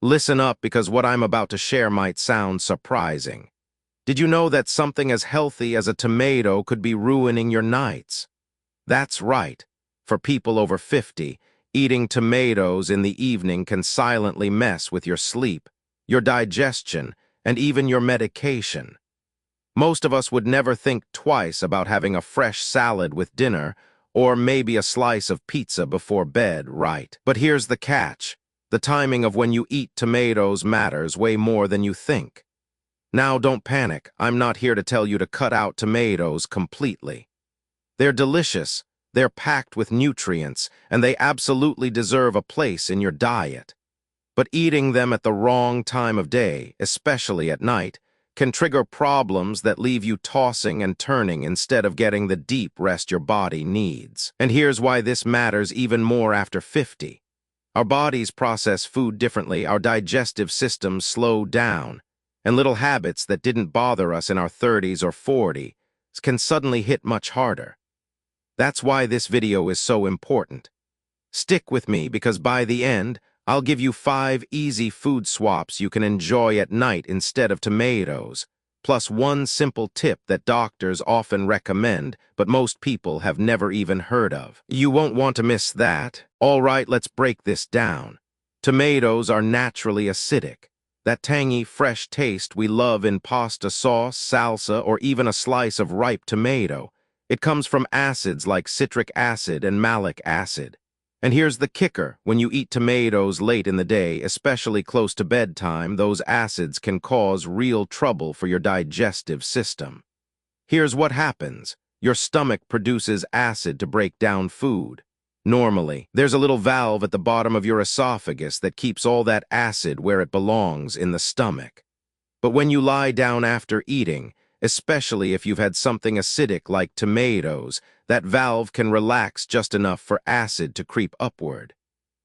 Listen up because what I'm about to share might sound surprising. Did you know that something as healthy as a tomato could be ruining your nights? That's right. For people over 50, eating tomatoes in the evening can silently mess with your sleep, your digestion, and even your medication. Most of us would never think twice about having a fresh salad with dinner or maybe a slice of pizza before bed, right? But here's the catch. The timing of when you eat tomatoes matters way more than you think. Now, don't panic. I'm not here to tell you to cut out tomatoes completely. They're delicious, they're packed with nutrients, and they absolutely deserve a place in your diet. But eating them at the wrong time of day, especially at night, can trigger problems that leave you tossing and turning instead of getting the deep rest your body needs. And here's why this matters even more after 50. Our bodies process food differently, our digestive systems slow down, and little habits that didn't bother us in our 30s or 40s can suddenly hit much harder. That's why this video is so important. Stick with me because by the end, I'll give you 5 easy food swaps you can enjoy at night instead of tomatoes, plus one simple tip that doctors often recommend, but most people have never even heard of. You won't want to miss that. All right, let's break this down. Tomatoes are naturally acidic. That tangy, fresh taste we love in pasta sauce, salsa, or even a slice of ripe tomato. It comes from acids like citric acid and malic acid. And here's the kicker. When you eat tomatoes late in the day, especially close to bedtime, those acids can cause real trouble for your digestive system. Here's what happens. Your stomach produces acid to break down food. Normally, there's a little valve at the bottom of your esophagus that keeps all that acid where it belongs, in the stomach. But when you lie down after eating, especially if you've had something acidic like tomatoes, that valve can relax just enough for acid to creep upward.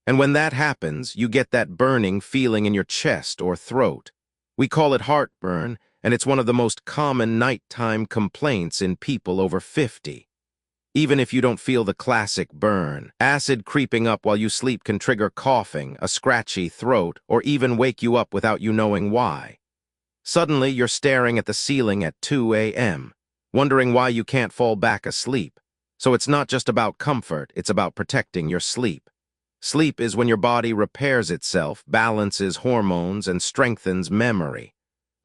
And when that happens, you get that burning feeling in your chest or throat. We call it heartburn, and it's one of the most common nighttime complaints in people over 50. Even if you don't feel the classic burn, acid creeping up while you sleep can trigger coughing, a scratchy throat, or even wake you up without you knowing why. Suddenly, you're staring at the ceiling at 2 a.m., wondering why you can't fall back asleep. So it's not just about comfort, it's about protecting your sleep. Sleep is when your body repairs itself, balances hormones, and strengthens memory.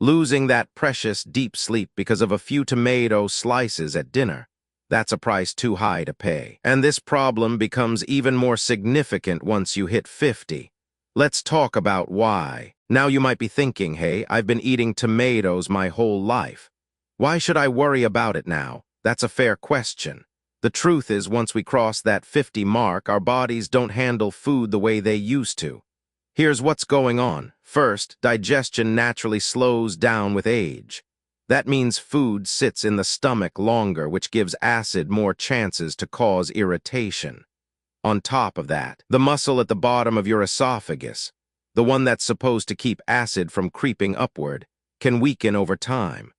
Losing that precious deep sleep because of a few tomato slices at dinner, that's a price too high to pay. And this problem becomes even more significant once you hit 50. Let's talk about why. Now you might be thinking, hey, I've been eating tomatoes my whole life. Why should I worry about it now? That's a fair question. The truth is, once we cross that 50 mark, our bodies don't handle food the way they used to. Here's what's going on. First, digestion naturally slows down with age. That means food sits in the stomach longer, which gives acid more chances to cause irritation. On top of that, the muscle at the bottom of your esophagus, the one that's supposed to keep acid from creeping upward, can weaken over time.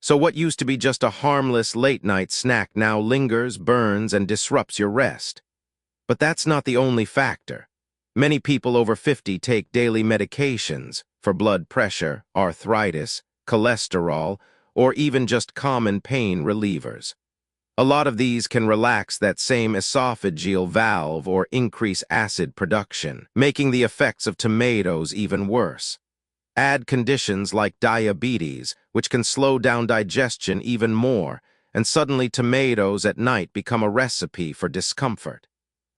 So what used to be just a harmless late-night snack now lingers, burns, and disrupts your rest. But that's not the only factor. Many people over 50 take daily medications for blood pressure, arthritis, cholesterol, or even just common pain relievers. A lot of these can relax that same esophageal valve or increase acid production, making the effects of tomatoes even worse. Add conditions like diabetes, which can slow down digestion even more, and suddenly tomatoes at night become a recipe for discomfort.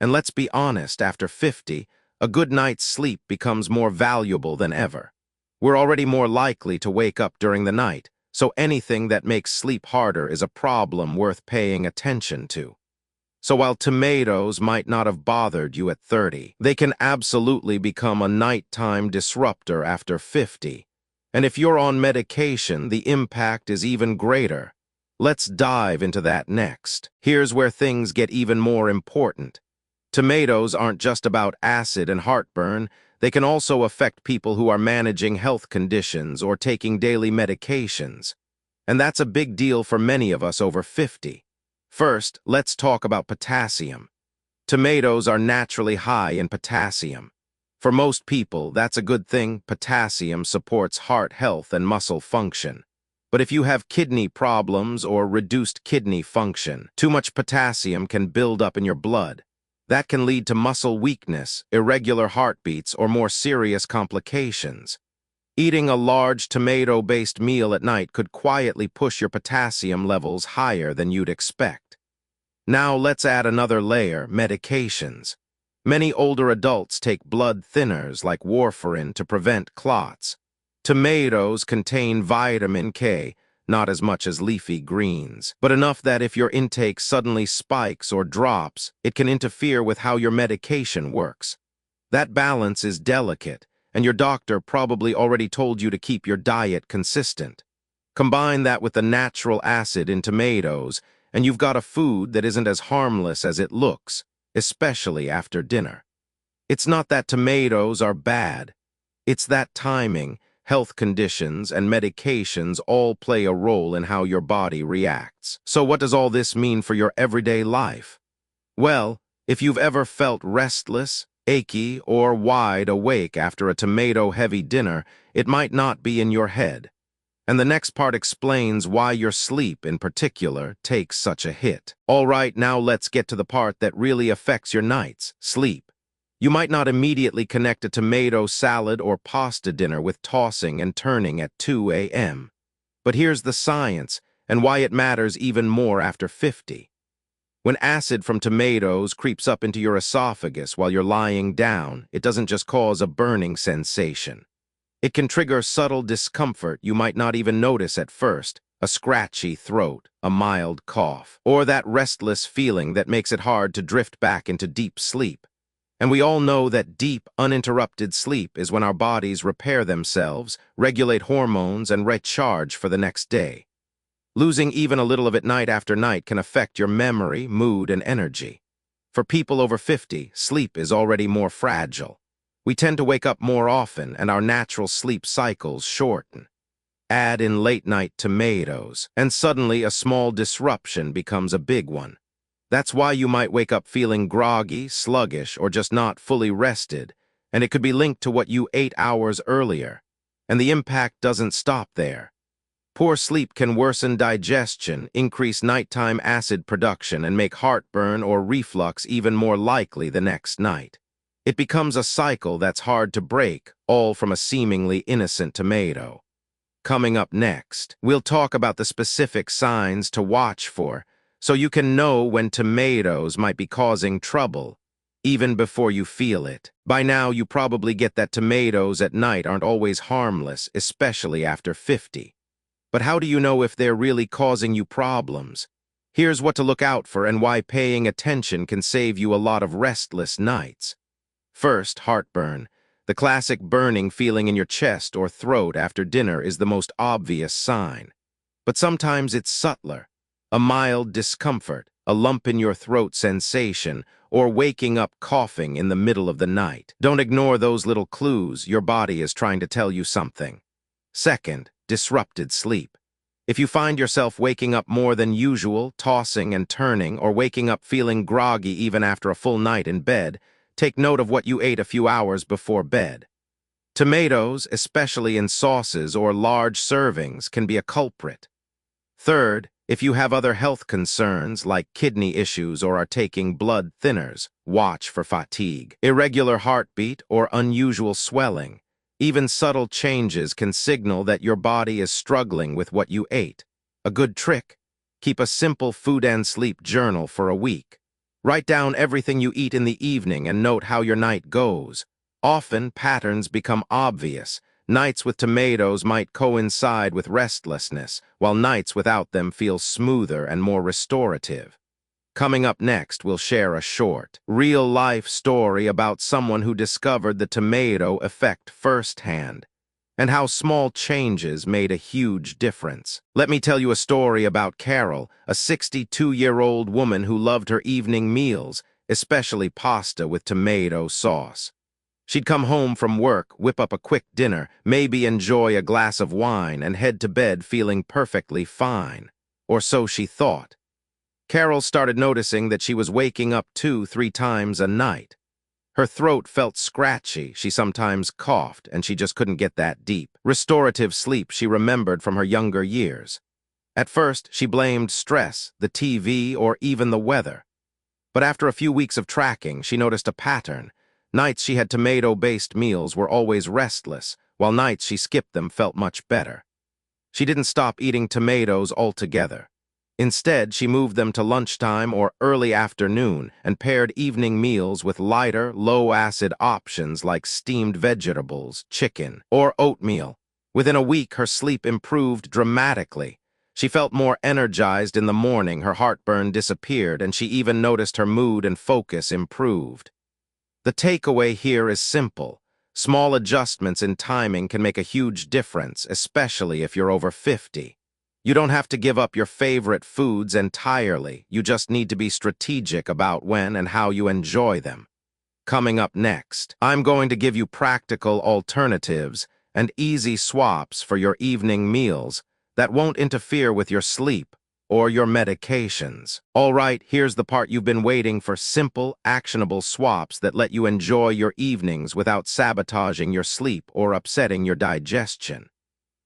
And let's be honest, after 50, a good night's sleep becomes more valuable than ever. We're already more likely to wake up during the night, so anything that makes sleep harder is a problem worth paying attention to. So while tomatoes might not have bothered you at 30, they can absolutely become a nighttime disruptor after 50. And if you're on medication, the impact is even greater. Let's dive into that next. Here's where things get even more important. Tomatoes aren't just about acid and heartburn. They can also affect people who are managing health conditions or taking daily medications. And that's a big deal for many of us over 50. First, let's talk about potassium. Tomatoes are naturally high in potassium. For most people, that's a good thing. Potassium supports heart health and muscle function. But if you have kidney problems or reduced kidney function, too much potassium can build up in your blood. That can lead to muscle weakness, irregular heartbeats, or more serious complications. Eating a large tomato-based meal at night could quietly push your potassium levels higher than you'd expect. Now let's add another layer: medications. Many older adults take blood thinners like warfarin to prevent clots. Tomatoes contain vitamin K, not as much as leafy greens, but enough that if your intake suddenly spikes or drops, it can interfere with how your medication works. That balance is delicate, and your doctor probably already told you to keep your diet consistent. Combine that with the natural acid in tomatoes, and you've got a food that isn't as harmless as it looks, especially after dinner. It's not that tomatoes are bad. It's that timing, health conditions, and medications all play a role in how your body reacts. So what does all this mean for your everyday life? Well, if you've ever felt restless, achy, or wide awake after a tomato-heavy dinner, it might not be in your head. And the next part explains why your sleep, in particular, takes such a hit. All right, now let's get to the part that really affects your nights: sleep. You might not immediately connect a tomato salad or pasta dinner with tossing and turning at 2 a.m. But here's the science, and why it matters even more after 50. When acid from tomatoes creeps up into your esophagus while you're lying down, it doesn't just cause a burning sensation. It can trigger subtle discomfort you might not even notice at first: a scratchy throat, a mild cough, or that restless feeling that makes it hard to drift back into deep sleep. And we all know that deep, uninterrupted sleep is when our bodies repair themselves, regulate hormones, and recharge for the next day. Losing even a little of it night after night can affect your memory, mood, and energy. For people over 50, sleep is already more fragile. We tend to wake up more often, and our natural sleep cycles shorten. Add in late-night tomatoes, and suddenly a small disruption becomes a big one. That's why you might wake up feeling groggy, sluggish, or just not fully rested, and it could be linked to what you ate hours earlier. And the impact doesn't stop there. Poor sleep can worsen digestion, increase nighttime acid production, and make heartburn or reflux even more likely the next night. It becomes a cycle that's hard to break, all from a seemingly innocent tomato. Coming up next, we'll talk about the specific signs to watch for, so you can know when tomatoes might be causing trouble, even before you feel it. By now, you probably get that tomatoes at night aren't always harmless, especially after 50. But how do you know if they're really causing you problems? Here's what to look out for and why paying attention can save you a lot of restless nights. First, heartburn. The classic burning feeling in your chest or throat after dinner is the most obvious sign. But sometimes it's subtler. A mild discomfort, a lump in your throat sensation, or waking up coughing in the middle of the night. Don't ignore those little clues. Your body is trying to tell you something. Second, disrupted sleep. If you find yourself waking up more than usual, tossing and turning, or waking up feeling groggy even after a full night in bed, take note of what you ate a few hours before bed. Tomatoes, especially in sauces or large servings, can be a culprit. Third, if you have other health concerns like kidney issues or are taking blood thinners, watch for fatigue, irregular heartbeat, or unusual swelling. Even subtle changes can signal that your body is struggling with what you ate. A good trick: keep a simple food and sleep journal for a week. Write down everything you eat in the evening and note how your night goes. Often, patterns become obvious. Nights with tomatoes might coincide with restlessness, while nights without them feel smoother and more restorative. Coming up next, we'll share a short, real-life story about someone who discovered the tomato effect firsthand, and how small changes made a huge difference. Let me tell you a story about Carol, a 62-year-old woman who loved her evening meals, especially pasta with tomato sauce. She'd come home from work, whip up a quick dinner, maybe enjoy a glass of wine, and head to bed feeling perfectly fine. Or so she thought. Carol started noticing that she was waking up 2-3 times a night. Her throat felt scratchy, she sometimes coughed, and she just couldn't get that deep. Restorative sleep she remembered from her younger years. At first, she blamed stress, the TV, or even the weather. But after a few weeks of tracking, she noticed a pattern. Nights she had tomato-based meals were always restless, while nights she skipped them felt much better. She didn't stop eating tomatoes altogether. Instead, she moved them to lunchtime or early afternoon and paired evening meals with lighter, low-acid options like steamed vegetables, chicken, or oatmeal. Within a week, her sleep improved dramatically. She felt more energized in the morning, her heartburn disappeared, and she even noticed her mood and focus improved. The takeaway here is simple. Small adjustments in timing can make a huge difference, especially if you're over 50. You don't have to give up your favorite foods entirely. You just need to be strategic about when and how you enjoy them. Coming up next, I'm going to give you practical alternatives and easy swaps for your evening meals that won't interfere with your sleep or your medications. All right, here's the part you've been waiting for: simple, actionable swaps that let you enjoy your evenings without sabotaging your sleep or upsetting your digestion.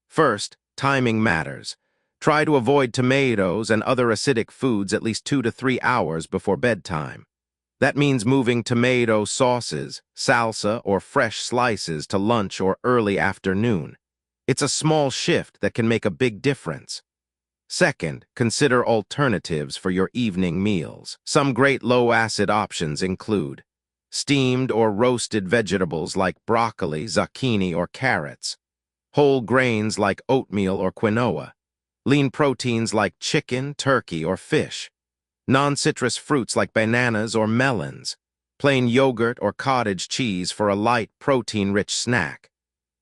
First, timing matters. Try to avoid tomatoes and other acidic foods at least 2 to 3 hours before bedtime. That means moving tomato sauces, salsa, or fresh slices to lunch or early afternoon. It's a small shift that can make a big difference. Second, consider alternatives for your evening meals. Some great low-acid options include steamed or roasted vegetables like broccoli, zucchini, or carrots, whole grains like oatmeal or quinoa, lean proteins like chicken, turkey, or fish, non-citrus fruits like bananas or melons, plain yogurt or cottage cheese for a light, protein-rich snack.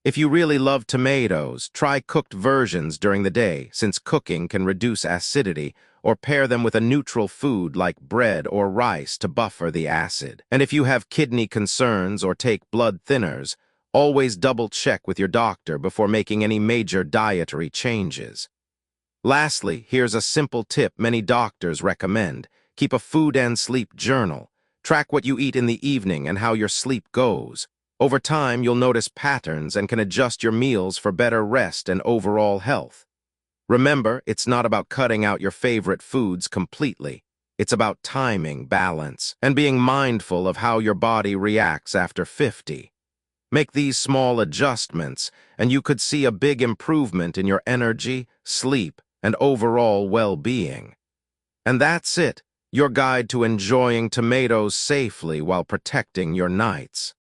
If you really love tomatoes, try cooked versions during the day, since cooking can reduce acidity, or pair them with a neutral food like bread or rice to buffer the acid. And if you have kidney concerns or take blood thinners, always double-check with your doctor before making any major dietary changes. Lastly, here's a simple tip many doctors recommend. Keep a food and sleep journal. Track what you eat in the evening and how your sleep goes. Over time, you'll notice patterns and can adjust your meals for better rest and overall health. Remember, it's not about cutting out your favorite foods completely. It's about timing, balance, and being mindful of how your body reacts after 50. Make these small adjustments, and you could see a big improvement in your energy, sleep, and overall well-being. And that's it, your guide to enjoying tomatoes safely while protecting your nights.